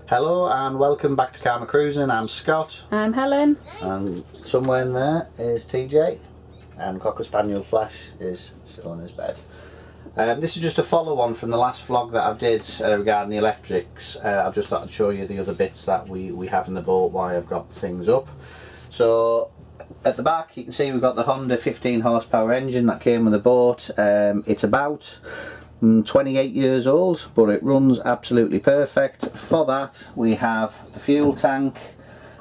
Hello and welcome back to Karma Cruising. I'm Scott. I'm Helen. And somewhere in there is TJ. And Cocker Spaniel Flash is still in his bed. This is just a follow on from the last vlog that I did regarding the electrics. I've just thought I'd show you the other bits that we have in the boat while I've got things up. So at the back you can see we've got the Honda 15 horsepower engine that came with the boat. It's about 28 years old, but it runs absolutely perfect. For that we have the fuel tank,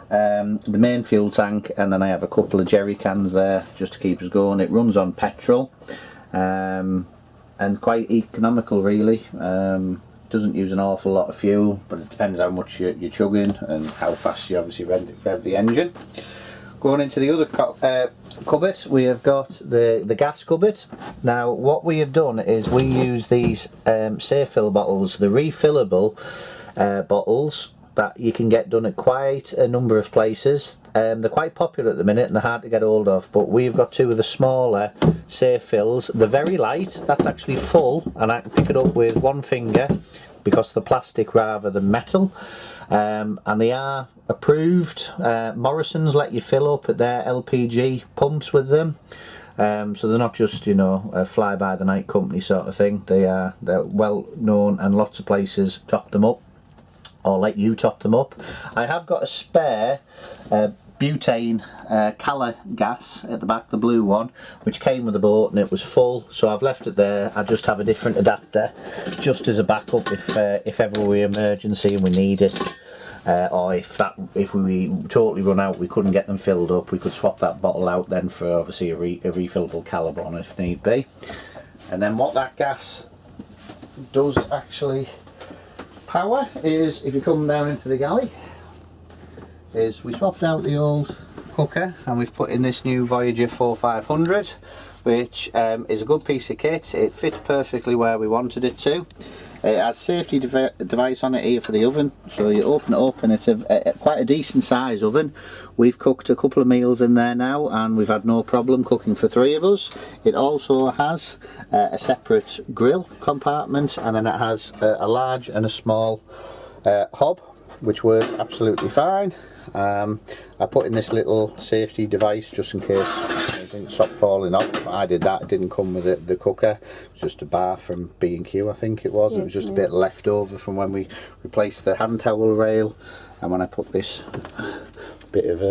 the main fuel tank, and then I have a couple of jerry cans there just to keep us going. It runs on petrol and quite economical really. Doesn't use an awful lot of fuel, but it depends how much you're chugging and how fast you obviously rev the engine. Going into the other cupboard, we have got the gas cupboard. Now what we have done is we use these safe fill bottles, the refillable bottles that you can get done at quite a number of places. They're quite popular at the minute and they're hard to get hold of, but we've got two of the smaller safe fills. They're very light, that's actually full, and I can pick it up with one finger because they're plastic rather than metal. And they are approved. Morrison's let you fill up at their LPG pumps with them, so they're not just, you know, a fly by the night company sort of thing. They're well known and lots of places top them up or let you top them up. I have got a spare butane Cala gas at the back, the blue one, which came with the boat and it was full, so I've left it there. I just have a different adapter just as a backup if ever we emergency and we need it, or if we totally run out, we couldn't get them filled up, we could swap that bottle out then for obviously a refillable Caliban if need be. And then what that gas does actually power is, if you come down into the galley, is we swapped out the old cooker and we've put in this new Voyager 4500, which is a good piece of kit. It fits perfectly where we wanted it to. It has safety device on it here for the oven, so you open it up and it's quite a decent size oven. We've cooked a couple of meals in there now and we've had no problem cooking for 3 of us. It also has a separate grill compartment, and then it has a large and a small hob, which work absolutely fine. I put in this little safety device just in case anything stopped falling off. I did that. It didn't come with the cooker. It was just a bar from B&Q, I think it was. It was just a bit left over from when we replaced the hand towel rail, and when I put this bit of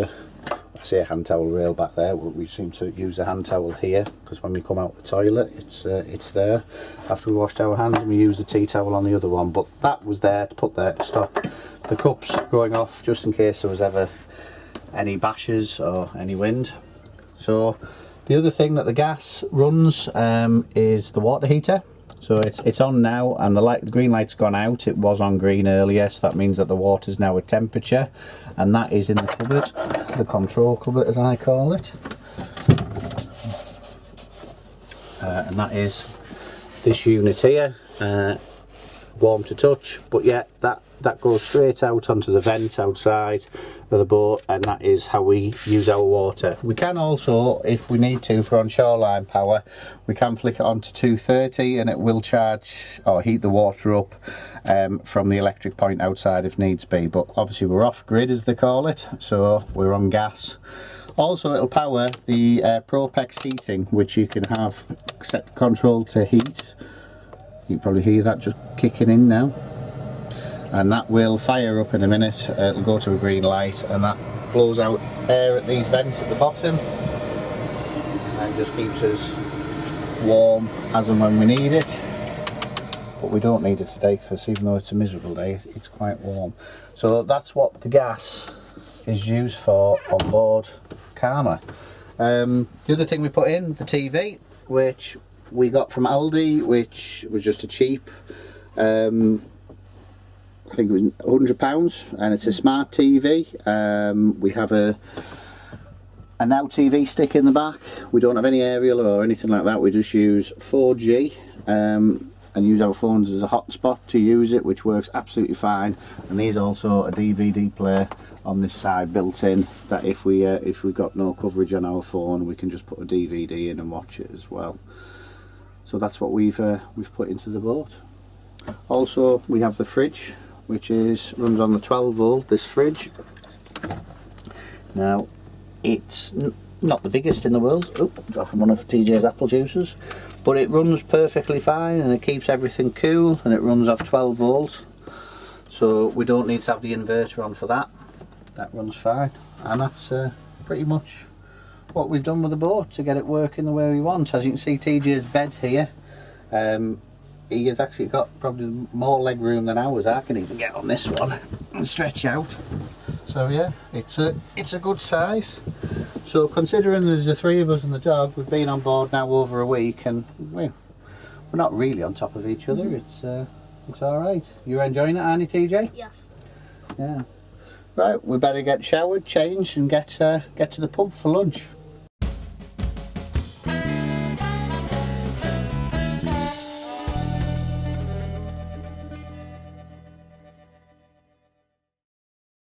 I say a hand towel rail back there, we seem to use a hand towel here because when we come out the toilet it's there after we washed our hands, and we use the tea towel on the other one, but that was there to put there to stop the cups going off just in case there was ever any bashes or any wind. So the other thing that the gas runs is the water heater. So it's on now, and the green light's gone out. It was on green earlier, so that means that the water's now at temperature, and that is in the cupboard, the control cupboard as I call it. And that is this unit here, warm to touch, but yeah, that goes straight out onto the vent outside of the boat, and that is how we use our water. We can also, if we need to, for on shoreline power, we can flick it on to 230 and it will charge or heat the water up from the electric point outside if needs be, but obviously we're off grid as they call it, so we're on gas. Also it'll power the Propex heating, which you can have set control to heat. You can probably hear that just kicking in now, and that will fire up in a minute. It'll go to a green light and that blows out air at these vents at the bottom and just keeps us warm as and when we need it. But we don't need it today because even though it's a miserable day, it's quite warm. So that's what the gas is used for on board Karma. The other thing we put in, the TV, which we got from Aldi, which was just a cheap, I think it was £100, and it's a smart TV. We have a Now TV stick in the back. We don't have any aerial or anything like that. We just use 4G and use our phones as a hotspot to use it, which works absolutely fine. And there's also a DVD player on this side built in, that if we've got no coverage on our phone, we can just put a DVD in and watch it as well. So that's what we've put into the boat. Also, we have the fridge which runs on the 12 volt, this fridge. Now, it's not the biggest in the world. Oh, dropping one of TJ's apple juices. But it runs perfectly fine and it keeps everything cool, and it runs off 12 volts. So we don't need to have the inverter on for that. That runs fine. And that's pretty much what we've done with the boat to get it working the way we want. As you can see, TJ's bed here, he has actually got probably more leg room than ours. I can even get on this one and stretch out. So yeah, it's a good size. So considering there's the 3 of us and the dog, we've been on board now over a week, and we're not really on top of each other. It's all right. You're enjoying it, aren't you, TJ? Yes. Yeah. Right, we better get showered, changed, and get to the pub for lunch.